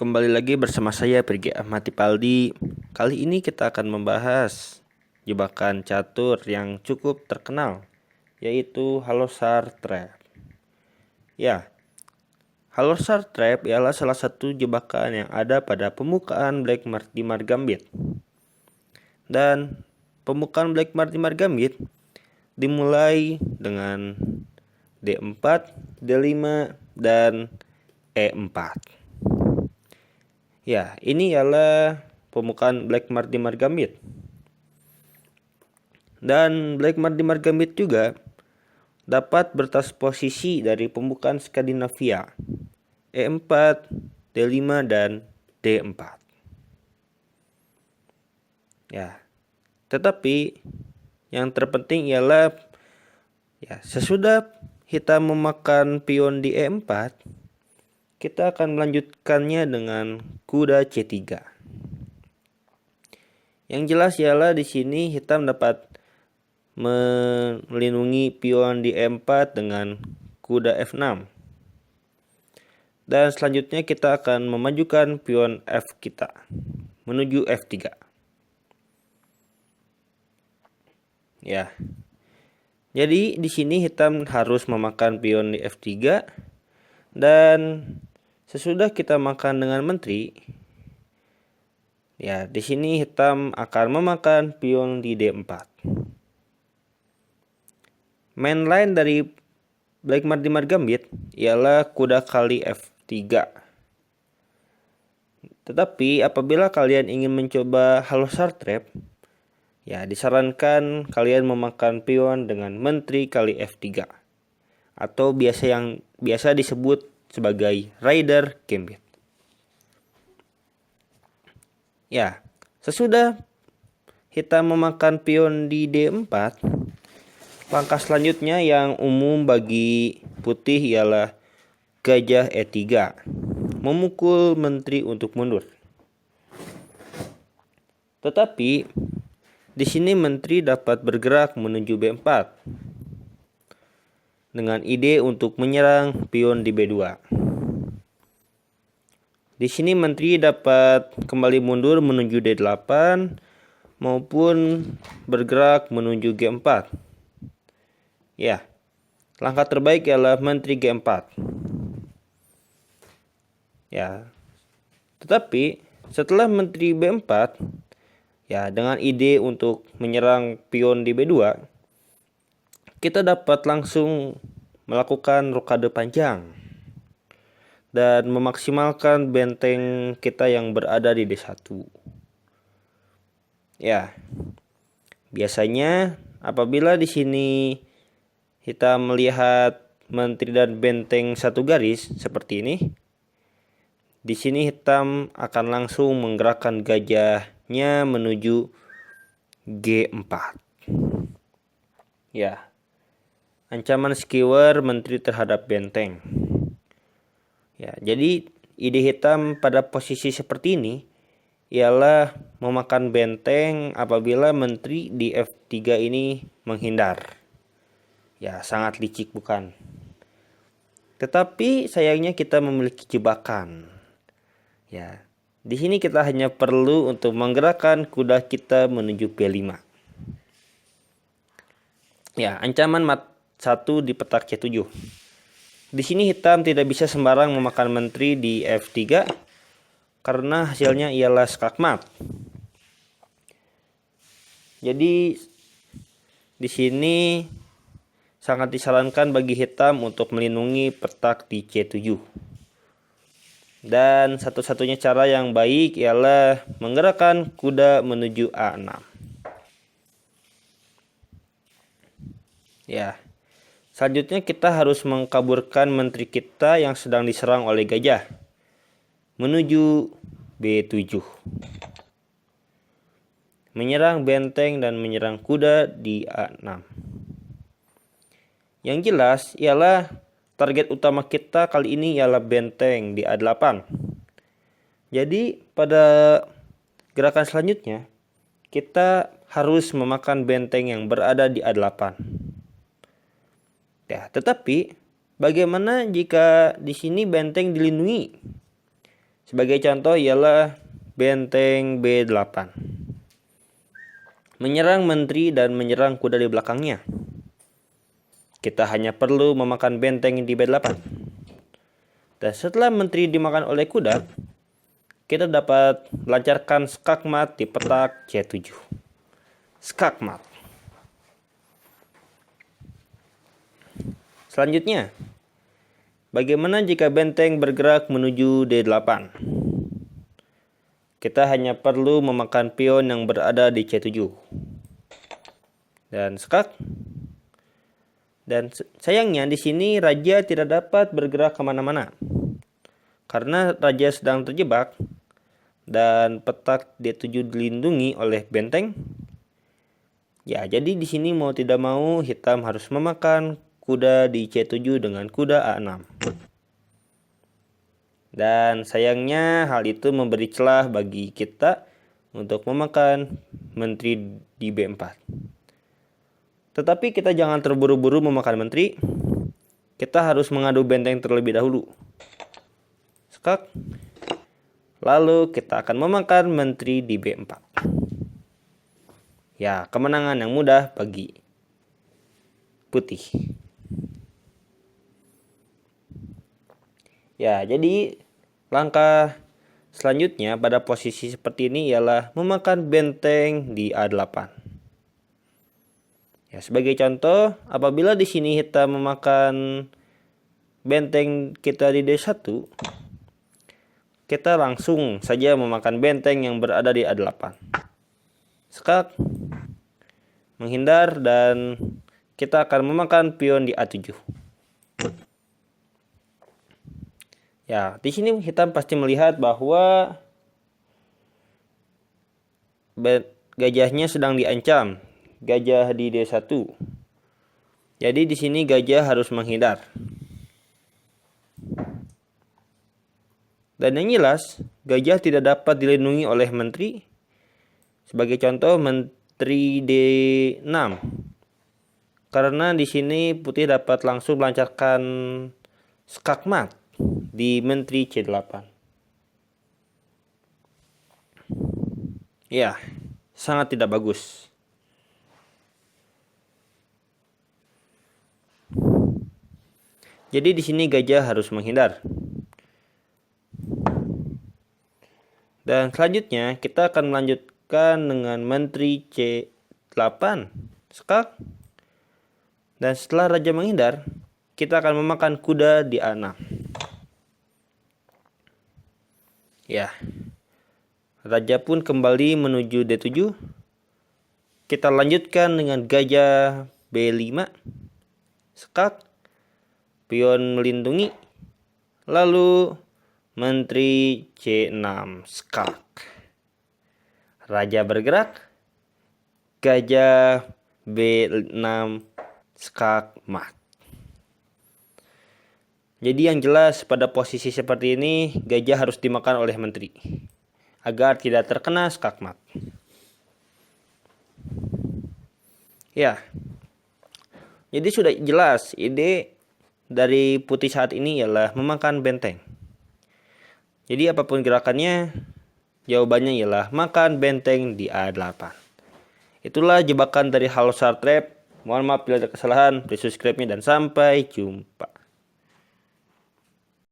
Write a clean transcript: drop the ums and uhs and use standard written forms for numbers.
Kembali lagi bersama saya Pirgi Ahmad Tipaldi. Kali ini kita akan membahas jebakan catur yang cukup terkenal, yaitu Halosar Trap. Ya, Halosar Trap ialah salah satu jebakan yang ada pada pembukaan Black Mortimer Gambit. Dan pembukaan Black Mortimer Gambit dimulai dengan D4, D5, dan E4. Ya, ini ialah pembukaan Black Mortimer Gambit. Dan Black Mortimer Gambit juga dapat bertransposisi dari pembukaan Skandinavia E4, D5, dan D4. Ya, tetapi yang terpenting ialah sesudah hitam memakan pion di E4, kita akan melanjutkannya dengan kuda C3. Yang jelas ialah di sini hitam dapat melindungi pion di E4 dengan kuda F6. Dan selanjutnya kita akan memajukan pion F kita menuju F3. Ya. Jadi di sini hitam harus memakan pion di F3 dan sesudah kita makan dengan menteri, ya di sini hitam akan memakan pion di D4. Main line dari Black Mortimer Gambit ialah kuda kali F3. Tetapi apabila kalian ingin mencoba Halosar Trap, ya disarankan kalian memakan pion dengan menteri kali F3 atau biasa disebut sebagai Rider Gambit. Ya, sesudah hitam memakan pion di D4, langkah selanjutnya yang umum bagi putih ialah gajah E3, memukul menteri untuk mundur. Tetapi di sini menteri dapat bergerak menuju B4 dengan ide untuk menyerang pion di B2. Di sini menteri dapat kembali mundur menuju D8 maupun bergerak menuju G4. Ya, langkah terbaik ialah menteri G4. Ya, tetapi setelah menteri B4, ya dengan ide untuk menyerang pion di B2, kita dapat langsung melakukan rokade panjang dan memaksimalkan benteng kita yang berada di D1. Ya, biasanya apabila di sini hitam melihat menteri dan benteng satu garis seperti ini, di sini hitam akan langsung menggerakkan gajahnya menuju G4. Ya, ancaman skewer menteri terhadap benteng. Ya, jadi ide hitam pada posisi seperti ini ialah memakan benteng apabila menteri di F3 ini menghindar. Ya, sangat licik bukan? Tetapi sayangnya kita memiliki jebakan. Ya, di sini kita hanya perlu untuk menggerakkan kuda kita menuju B5. Ya, ancaman mat 1 di petak C7. Di sini hitam tidak bisa sembarang memakan menteri di F3 karena hasilnya ialah skakmat. Jadi di sini sangat disarankan bagi hitam untuk melindungi petak di C7. Dan satu-satunya cara yang baik ialah menggerakkan kuda menuju A6. Ya. Selanjutnya kita harus mengkaburkan menteri kita yang sedang diserang oleh gajah menuju B7. Menyerang benteng dan menyerang kuda di A6. Yang jelas ialah target utama kita kali ini ialah benteng di A8. Jadi pada gerakan selanjutnya kita harus memakan benteng yang berada di A8. Ya, tetapi bagaimana jika di sini benteng dilindungi Sebagai contoh ialah benteng B8. Menyerang menteri dan menyerang kuda di belakangnya. Kita hanya perlu memakan benteng di B8. Dan setelah menteri dimakan oleh kuda, kita dapat melancarkan skakmat di petak C7. Skakmat. Selanjutnya, bagaimana jika benteng bergerak menuju D8? Kita hanya perlu memakan pion yang berada di C7. Dan skak. Dan sayangnya di sini raja tidak dapat bergerak kemana-mana. Karena raja sedang terjebak dan petak D7 dilindungi oleh benteng. Ya, jadi di sini mau tidak mau hitam harus memakan kuda di C7 dengan kuda A6. Dan sayangnya hal itu memberi celah bagi kita untuk memakan menteri di B4. Tetapi kita jangan terburu-buru memakan menteri. Kita harus mengadu benteng terlebih dahulu. Skak. Lalu kita akan memakan menteri di B4. Ya, kemenangan yang mudah bagi putih. Ya, jadi langkah selanjutnya pada posisi seperti ini ialah memakan benteng di A8. Ya, sebagai contoh, apabila di sini hitam memakan benteng kita di D1, kita langsung saja memakan benteng yang berada di A8. Skak, menghindar, dan kita akan memakan pion di A7. Ya, di sini hitam pasti melihat bahwa gajahnya sedang diancam. Gajah di D1. Jadi di sini gajah harus menghindar. Dan yang jelas, gajah tidak dapat dilindungi oleh menteri. Sebagai contoh, menteri D6. Karena di sini putih dapat langsung melancarkan skakmat di menteri C8. Ya, sangat tidak bagus. Jadi di sini gajah harus menghindar. Dan selanjutnya kita akan melanjutkan dengan menteri C8. Skak. Dan setelah raja menghindar, kita akan memakan kuda di A6. Ya. Raja pun kembali menuju D7. Kita lanjutkan dengan gajah B5. Skak. Pion melindungi. Lalu menteri C6 skak. Raja bergerak. Gajah B6 skak mat. Jadi yang jelas pada posisi seperti ini gajah harus dimakan oleh menteri agar tidak terkena skak mat. Ya. Jadi sudah jelas ide dari putih saat ini ialah memakan benteng. Jadi apapun gerakannya, jawabannya ialah makan benteng di A8. Itulah jebakan dari Halosar Trap. Mohon maaf bila ada kesalahan, subscribe-nya dan sampai jumpa.